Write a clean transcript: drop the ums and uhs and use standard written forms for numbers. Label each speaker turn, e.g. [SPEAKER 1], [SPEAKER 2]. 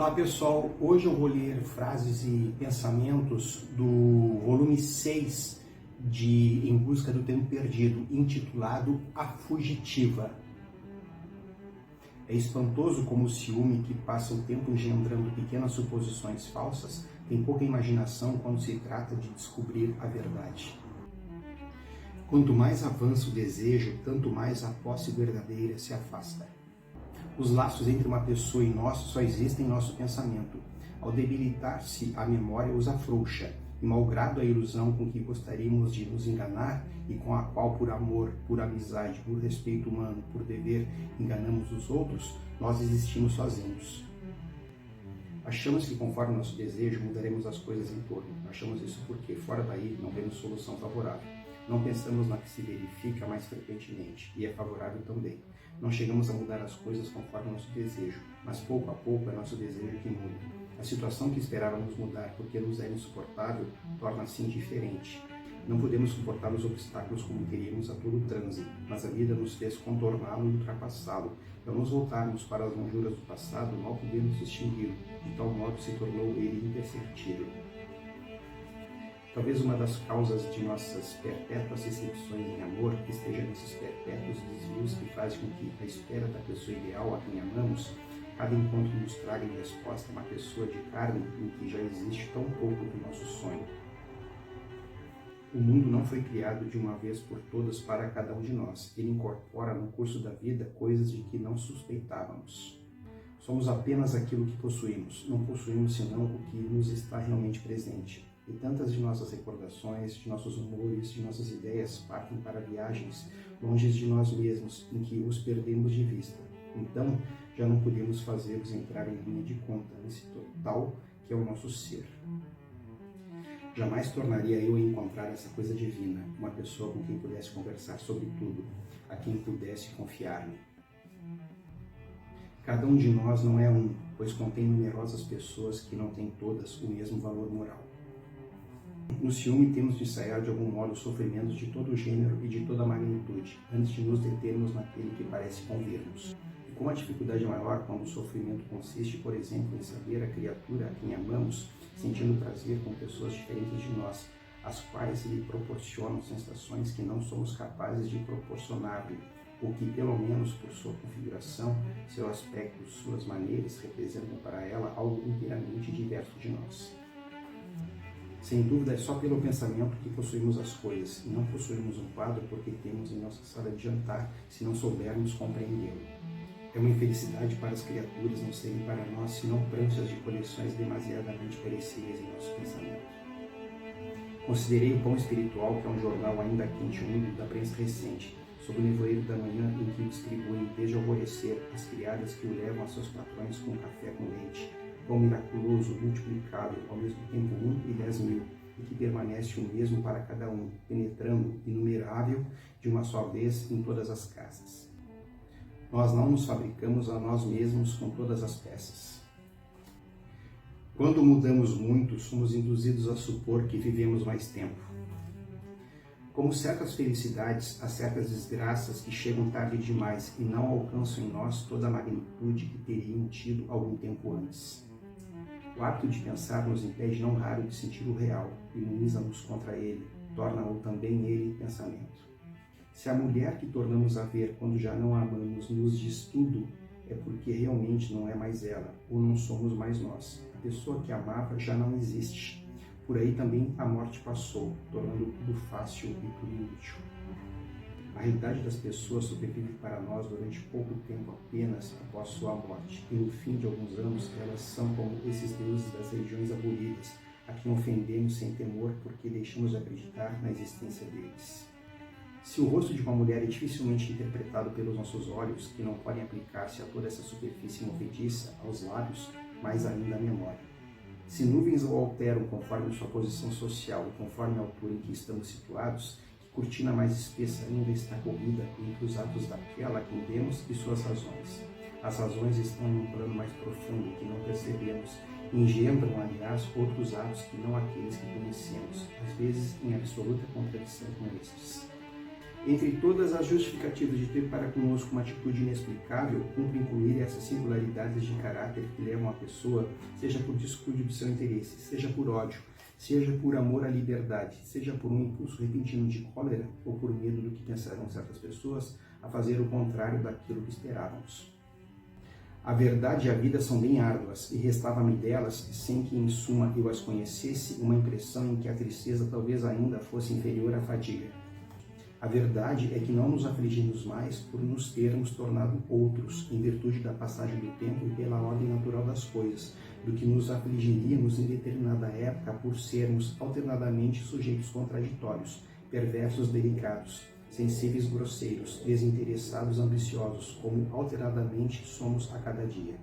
[SPEAKER 1] Olá pessoal, hoje eu vou ler frases e pensamentos do volume 6 de Em Busca do Tempo Perdido, intitulado A Fugitiva. É espantoso como o ciúme, que passa o tempo engendrando pequenas suposições falsas, tem pouca imaginação quando se trata de descobrir a verdade. Quanto mais avança o desejo, tanto mais a posse verdadeira se afasta. Os laços entre uma pessoa e nós só existem em nosso pensamento. Ao debilitar-se a memória, os afrouxa, e malgrado a ilusão com que gostaríamos de nos enganar e com a qual, por amor, por amizade, por respeito humano, por dever, enganamos os outros, nós existimos sozinhos. Achamos que conforme nosso desejo mudaremos as coisas em torno. Achamos isso porque, fora daí, não vemos solução favorável. Não pensamos na que se verifica mais frequentemente, e é favorável também. Não chegamos a mudar as coisas conforme nosso desejo, mas pouco a pouco é nosso desejo que muda. A situação que esperávamos mudar porque nos era insuportável torna-se indiferente. Não podemos suportar os obstáculos como queríamos a todo transe, mas a vida nos fez contorná-lo e ultrapassá-lo. Ao nos voltarmos para as lonjuras do passado, mal podemos distingui-lo, de tal modo se tornou ele imperceptível. Talvez uma das causas de nossas perpétuas decepções em amor esteja nesses perpétuos desvios que fazem com que, à espera da pessoa ideal a quem amamos, cada encontro nos traga em resposta uma pessoa de carne em que já existe tão pouco do nosso sonho. O mundo não foi criado de uma vez por todas para cada um de nós. Ele incorpora no curso da vida coisas de que não suspeitávamos. Somos apenas aquilo que possuímos, não possuímos senão o que nos está realmente presente. E tantas de nossas recordações, de nossos humores, de nossas ideias partem para viagens longe de nós mesmos, em que os perdemos de vista. Então, já não podemos fazê-los entrar em linha de conta nesse total que é o nosso ser. Jamais tornaria eu a encontrar essa coisa divina, uma pessoa com quem pudesse conversar sobre tudo, a quem pudesse confiar-me. Cada um de nós não é um, pois contém numerosas pessoas que não têm todas o mesmo valor moral. No ciúme temos de ensaiar de algum modo sofrimentos de todo o gênero e de toda a magnitude, antes de nos determos naquele que parece convir-nos. E como a dificuldade é maior quando o sofrimento consiste, por exemplo, em saber a criatura a quem amamos, sentindo prazer com pessoas diferentes de nós, as quais lhe proporcionam sensações que não somos capazes de proporcionar-lhe, ou que, pelo menos por sua configuração, seu aspecto, suas maneiras, representam para ela algo inteiramente diverso de nós. Sem dúvida, é só pelo pensamento que possuímos as coisas, e não possuímos um quadro porque temos em nossa sala de jantar, se não soubermos compreendê-lo. É uma infelicidade para as criaturas não serem para nós senão pranchas de coleções demasiadamente perecíveis em nosso pensamento. Considerei o Pão Espiritual, que é um jornal ainda quente e úmido da prensa recente, sob o nevoeiro da manhã em que distribuem desde o alvorecer as criadas que o levam a seus patrões com café com leite, pão miraculoso, multiplicável, ao mesmo tempo 1 e 10 mil, e que permanece o mesmo para cada um, penetrando, inumerável, de uma só vez em todas as casas. Nós não nos fabricamos a nós mesmos com todas as peças. Quando mudamos muito, somos induzidos a supor que vivemos mais tempo. Como certas felicidades, há certas desgraças que chegam tarde demais e não alcançam em nós toda a magnitude que teriam tido algum tempo antes. O hábito de pensar nos impede não raro de sentir o real, imuniza-nos contra ele, torna-o também ele pensamento. Se a mulher que tornamos a ver quando já não a amamos nos diz tudo, é porque realmente não é mais ela, ou não somos mais nós. A pessoa que amava já não existe. Por aí também a morte passou, tornando tudo fácil e tudo inútil. A realidade das pessoas sobrevive para nós durante pouco tempo apenas após sua morte, e no fim de alguns anos elas são como esses deuses das religiões abolidas, a quem ofendemos sem temor porque deixamos de acreditar na existência deles. Se o rosto de uma mulher é dificilmente interpretado pelos nossos olhos, que não podem aplicar-se a toda essa superfície movediça, aos lábios, mais ainda à memória. Se nuvens o alteram conforme sua posição social e conforme a altura em que estamos situados, cortina mais espessa ainda está corrida entre os atos daquela a quem demos e suas razões. As razões estão em um plano mais profundo que não percebemos e engendram, aliás, outros atos que não aqueles que conhecemos, às vezes em absoluta contradição com estes. Entre todas as justificativas de ter para conosco uma atitude inexplicável, cumpre incluir essas singularidades de caráter que levam a pessoa, seja por descuido de seu interesse, seja por ódio, seja por amor à liberdade, seja por um impulso repentino de cólera ou por medo do que pensarão certas pessoas, a fazer o contrário daquilo que esperávamos. A verdade e a vida são bem árduas, e restava-me delas, sem que em suma eu as conhecesse, uma impressão em que a tristeza talvez ainda fosse inferior à fadiga. A verdade é que não nos afligimos mais por nos termos tornado outros, em virtude da passagem do tempo e pela ordem natural das coisas, do que nos afligiríamos em determinada época por sermos alternadamente sujeitos contraditórios, perversos delicados, sensíveis grosseiros, desinteressados ambiciosos, como alternadamente somos a cada dia.